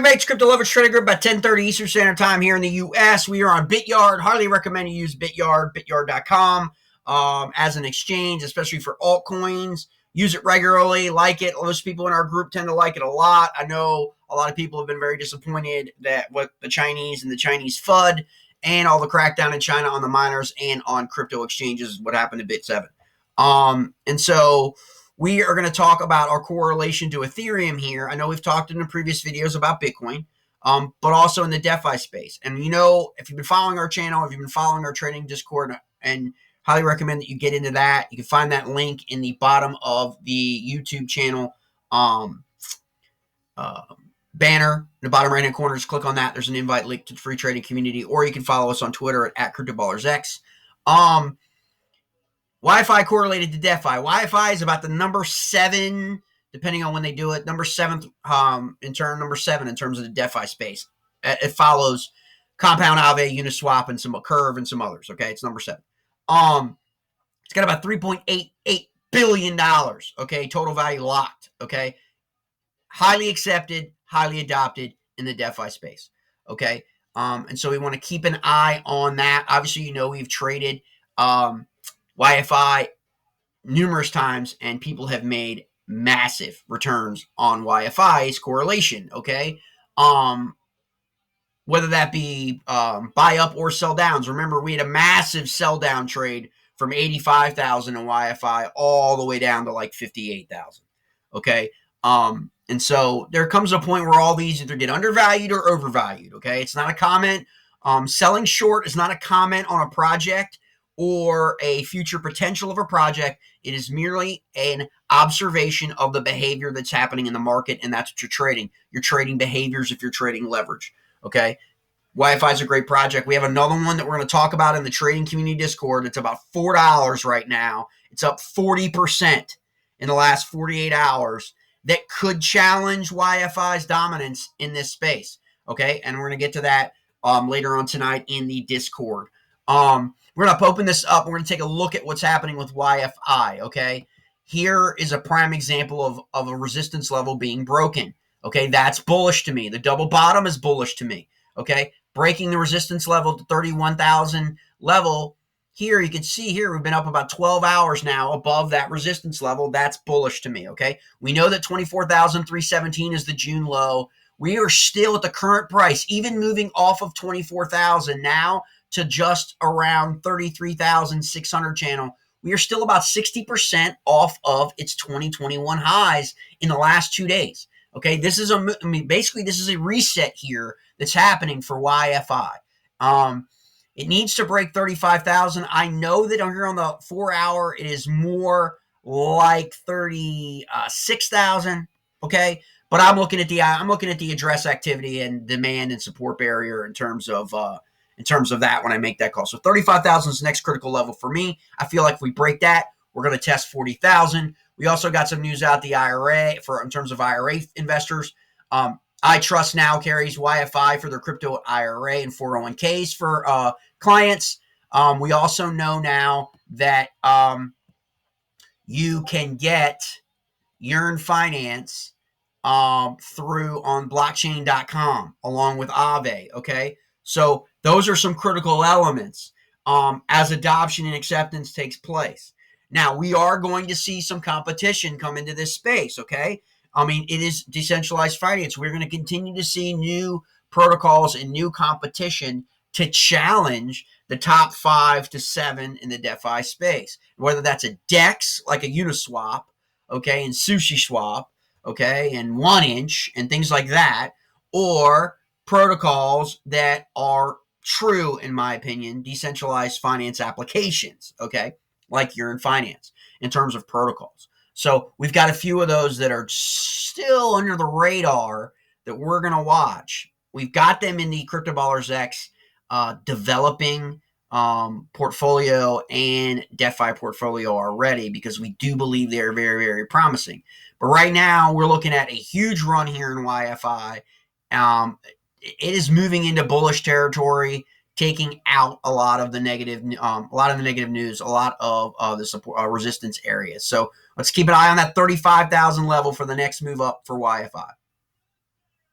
Welcome back to Crypto Lovers Trading Group by 10:30 Eastern Standard Time here in the U.S. We are on BitYard. Highly recommend you use BitYard.com as an exchange, especially for altcoins. Use it regularly, like it. Most people in our group tend to like it a lot. I know a lot of people have been very disappointed that what the Chinese and the Chinese FUD and all the crackdown in China on the miners and on crypto exchanges, what happened to Bit7. And so we are going to talk about our correlation to Ethereum here. I know we've talked in the previous videos about Bitcoin, but also in the DeFi space. And you know, if you've been following our channel, if you've been following our trading Discord, and highly recommend that you get into that. You can find that link in the bottom of the YouTube channel banner in the bottom right hand corner. Just click on that. There's an invite link to the free trading community, or you can follow us on Twitter at Cryptoballersx. YFI correlated to DeFi. YFI is about the number 7, depending on when they do it, number 7 in terms of the DeFi space. It follows Compound, Aave, Uniswap, and some Curve and some others. Okay, it's number 7. It's got about $3.88 billion. Okay, total value locked. Okay, highly accepted, highly adopted in the DeFi space. Okay, and so we want to keep an eye on that. Obviously, you know we've traded YFI numerous times, and people have made massive returns on YFI's correlation, okay? Whether that be buy up or sell downs. Remember, we had a massive sell down trade from 85,000 in YFI all the way down to like 58,000, okay? And so there comes a point where all these either get undervalued or overvalued, okay? It's not a comment. Selling short is not a comment on a project or a future potential of a project. It is merely an observation of the behavior that's happening in the market, and that's what you're trading. You're trading behaviors if you're trading leverage, okay? YFI is a great project. We have another one that we're going to talk about in the trading community Discord. It's about $4 right now. It's up 40% in the last 48 hours. That could challenge YFI's dominance in this space, okay? And we're going to get to that later on tonight in the Discord. We're going to open this up. We're going to take a look at what's happening with YFI, okay? Here is a prime example of a resistance level being broken, okay? That's bullish to me. The double bottom is bullish to me, okay? Breaking the resistance level to 31,000 level. Here, you can see here, we've been up about 12 hours now above that resistance level. That's bullish to me, okay? We know that 24,317 is the June low. We are still at the current price, even moving off of 24,000 now to just around 33,600 channel. We are still about 60% off of its 2021 highs in the last 2 days. Okay, this is basically this is a reset here that's happening for YFI. It needs to break 35,000. I know that here on the 4-hour, it is more like 36,000. Okay, but I'm looking at the address activity and demand and support barrier in terms of that when I make that call. So 35,000 is the next critical level for me. I feel like if we break that, we're going to test 40,000. We also got some news out the IRA in terms of IRA investors. I Trust now carries YFI for their crypto IRA and 401ks for clients. We also know now that you can get Yearn finance through on blockchain.com along with Aave, okay? So those are some critical elements as adoption and acceptance takes place. Now, we are going to see some competition come into this space, okay? I mean, it is decentralized finance. We're going to continue to see new protocols and new competition to challenge the top 5 to 7 in the DeFi space. Whether that's a DEX, like a Uniswap, okay, and SushiSwap, okay, and 1inch and things like that, or protocols that are true, in my opinion, decentralized finance applications, okay, like Yearn Finance in terms of protocols. So we've got a few of those that are still under the radar that we're going to watch. We've got them in the Cryptoballers X developing portfolio and DeFi portfolio already because we do believe they're very, very promising. But right now we're looking at a huge run here in YFI. It is moving into bullish territory, taking out a lot of the negative news, a lot of the support, resistance areas. So let's keep an eye on that 35,000 level for the next move up for YFI.